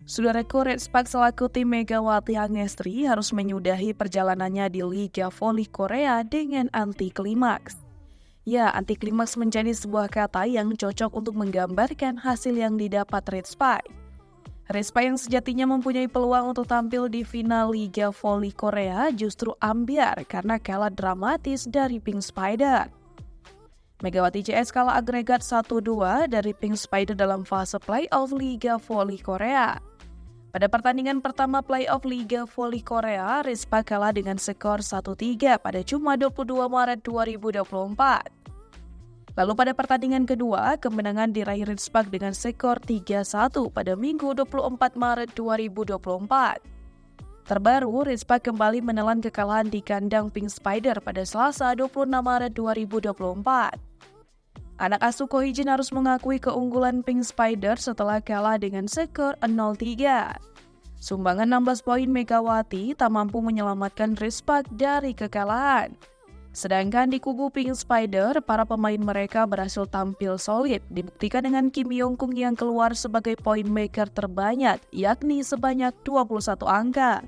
Saudaraku, Red Spark selaku tim Megawati Angestri harus menyudahi perjalanannya di Liga Voli Korea dengan anti klimaks. Ya, anti klimaks menjadi sebuah kata yang cocok untuk menggambarkan hasil yang didapat Red Spark. Red Spark yang sejatinya mempunyai peluang untuk tampil di final Liga Voli Korea justru ambiar karena kalah dramatis dari Pink Spider. Megawati CS kalah agregat 1-2 dari Pink Spider dalam fase playoff Liga Voli Korea. Pada pertandingan pertama playoff Liga Voli Korea, Red Spark kalah dengan skor 1-3 pada Jumat 22 Maret 2024. Lalu pada pertandingan kedua, kemenangan diraih Red Spark dengan skor 3-1 pada Minggu 24 Maret 2024. Terbaru, Red Spark kembali menelan kekalahan di kandang Pink Spider pada Selasa 26 Maret 2024. Anak asuh Ko Hee-jin harus mengakui keunggulan Pink Spider setelah kalah dengan skor 0-3. Sumbangan 16 poin Megawati tak mampu menyelamatkan Red Spark dari kekalahan. Sedangkan di kubu Pink Spider, para pemain mereka berhasil tampil solid, dibuktikan dengan Kim Yong-kung yang keluar sebagai poin maker terbanyak, yakni sebanyak 21 angka.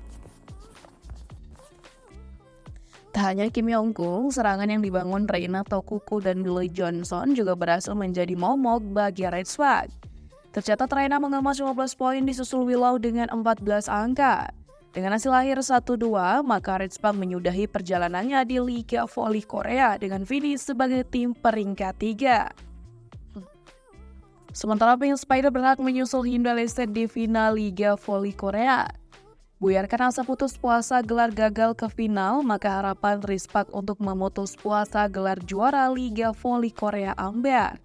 Tak hanya Kim Yong-kung, serangan yang dibangun Reina Tokuku dan Billy Johnson juga berhasil menjadi momok bagi Red Spark. Tercatat Reina mengemas 15 poin disusul Willow dengan 14 angka. Dengan hasil akhir 1-2, maka Red Spark menyudahi perjalanannya di Liga Voli Korea dengan finish sebagai tim peringkat 3. Sementara Pink Spider berhak menyusul Hyundai Lestate di final Liga Voli Korea. Buyarkan asa putus puasa gelar gagal ke final, maka harapan Red Spark untuk memutus puasa gelar juara Liga Voli Korea ambiar.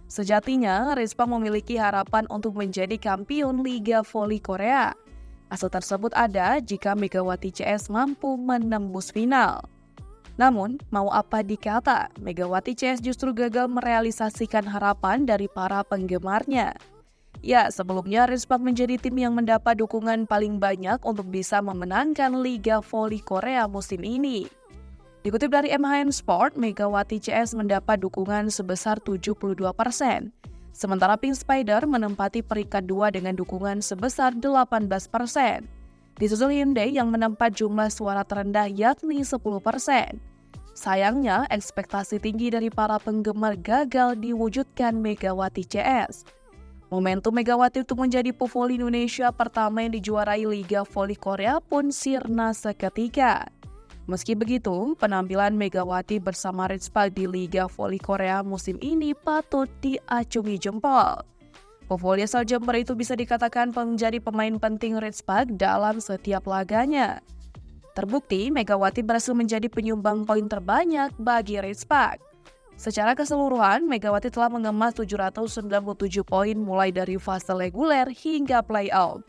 Sejatinya, Red Spark memiliki harapan untuk menjadi kampiun Liga Voli Korea. Asa tersebut ada jika Megawati CS mampu menembus final. Namun, mau apa dikata, Megawati CS justru gagal merealisasikan harapan dari para penggemarnya. Ya, sebelumnya Red Spark menjadi tim yang mendapat dukungan paling banyak untuk bisa memenangkan Liga Voli Korea musim ini. Dikutip dari MHN Sport, Megawati CS mendapat dukungan sebesar 72%. Sementara Pink Spider menempati peringkat 2 dengan dukungan sebesar 18%. Disusul Hyundai yang menempat jumlah suara terendah yakni 10%. Sayangnya, ekspektasi tinggi dari para penggemar gagal diwujudkan Megawati CS. Momentum Megawati untuk menjadi pevoli Indonesia pertama yang dijuarai Liga Voli Korea pun sirna seketika. Meski begitu, penampilan Megawati bersama Red Spark di Liga Voli Korea musim ini patut diacungi jempol. Pevoli asal Jember itu bisa dikatakan menjadi pemain penting Red Spark dalam setiap laganya. Terbukti, Megawati berhasil menjadi penyumbang poin terbanyak bagi Red Spark. Secara keseluruhan, Megawati telah mengemas 797 poin mulai dari fase reguler hingga playoff.